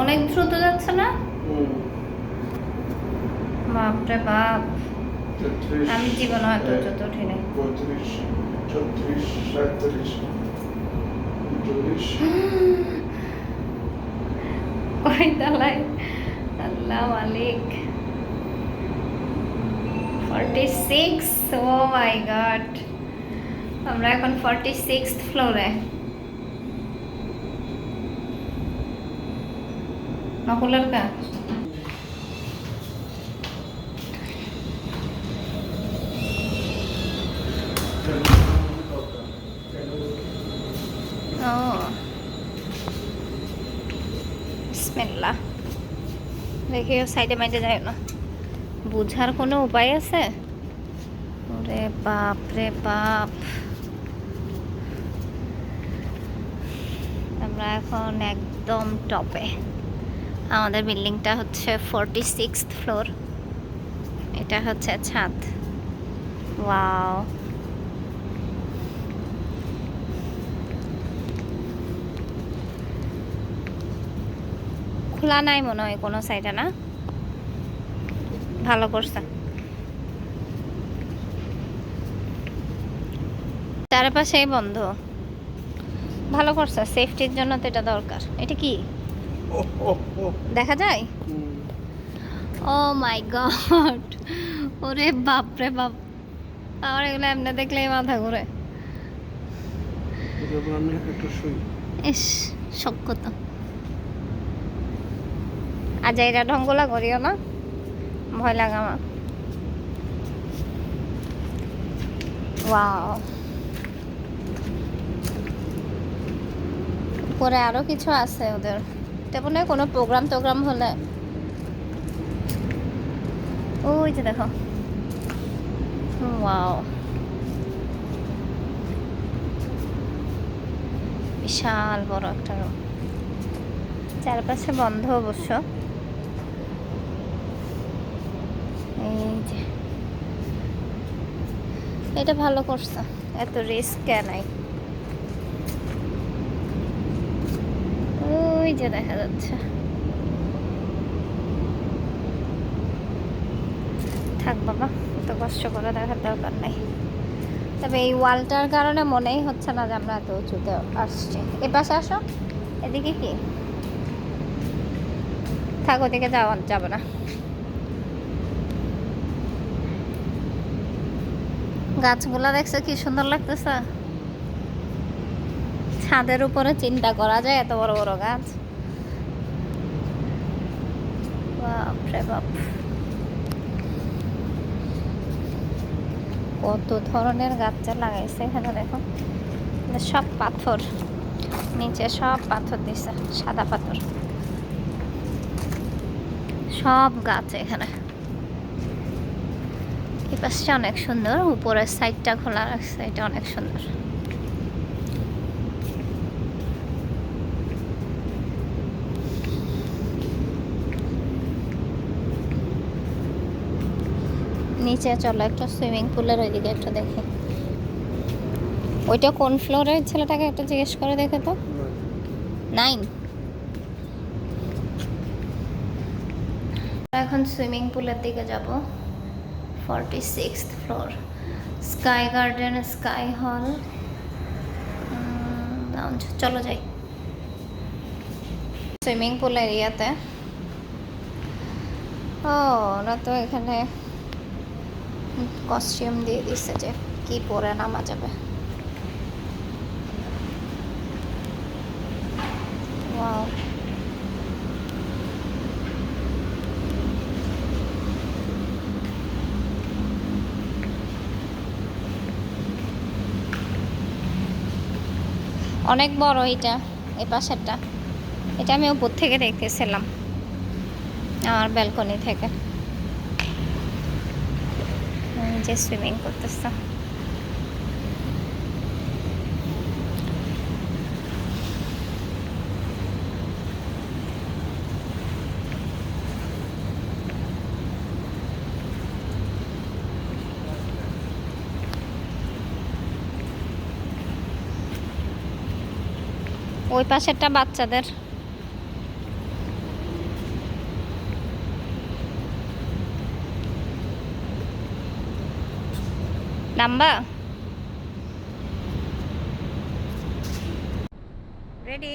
অনেক দ্রুত যাচ্ছে না? বাপরে বাপ, আমি জীবনে হয়তো দ্রুত উঠি নাই। 35, 36, 37, 39। ওই তালায় আল্লাহ মালিক। 46, ও মাই গড। আমরা এখন 46th ফ্লোরে। নকুলের কা ও বিসমিল্লাহ। দেখিও সাইডে মাইডে যায় না, বুঝার কোনো উপায় আছে? ওরে বাপ রে বাপ। আমরা এখন একদম টপে। আমাদের বিল্ডিংটা হচ্ছে 46th ফ্লোর। এটা হচ্ছে ছাদ। ওয়াও, খোলা নাই মনে হয় কোনো সাইডে, না? ভালো করছে। চারপাশেই বন্ধ, ভালো করছে। সেফটির জন্য তো এটা দরকার। এটা কি দেখা যায়? ও মাই গড, ওরে বাপ রে বাপ। আমার এগুলো এমনি দেখলেই মাথা ঘুরে। ইস, শক্ত তো। আজ এরা ঢঙ্গলা করিও না, ভয় লাগে আমার। ওয়াও, উপরে আরো কিছু আছে ওদের। এটা মনে হয় কোনো প্রোগ্রাম টোগ্রাম হলে। ওই যে দেখো, ওয়াও, বিশাল বড় একটা রুম। চারপাশে বন্ধ অবশ্য। এই যে এটা ভালো করছে, এত রিস্ক নাই। ওই যে দেখা যাচ্ছে। থাক বাবা, এত কষ্ট করে দেখার দরকার নেই। তবে এই ওয়ালটার কারণে মনেই হচ্ছে না যে আমরা এত উঁচুতে আসছি। এ পাশে আসো, এদিকে কি? থাক, ওদিকে যাওয়া যাবে না। গাছগুলা দেখছো কি সুন্দর লাগতেছে? ছাদের উপরে চিন্তা করা যায় এত বড় বড় গাছ। বাপরে বাপ, কত ধরনের গাছ লাগাইছে এখানে দেখো। সব পাথর, নিচে সব পাথর দিছে, সাদা পাথর। সব গাছ এখানে। এই পাশটা অনেক সুন্দর, উপরের সাইডটা খোলা রাখছে, এটা অনেক সুন্দর। নিচে চলো একটা সুইমিং পুলের ওইদিকে একটা দেখি। ওইটা কোন ফ্লোরের? ছেলেটাকে একটা জিজ্ঞেস করে দেখে তো। 9। এখন সুইমিং পুলের দিকে যাব। 46th floor, sky garden, sky হল লাউঞ্জ। চলো যাই সুইমিং পুল এরিয়াতে। ও, ওরা তো এখানে কস্টিউম দিয়ে দিচ্ছে যে কি পরে নামা যাবে। ওয়াও, অনেক বড় এটা, এই পাশেরটা। এটা আমি উপর থেকে দেখতেছিলাম, আমার ব্যালকনি থেকে। যে সুইমিং করতেছে। ওই পাশেরটা বাচ্চাদের। নাম্বা রেডি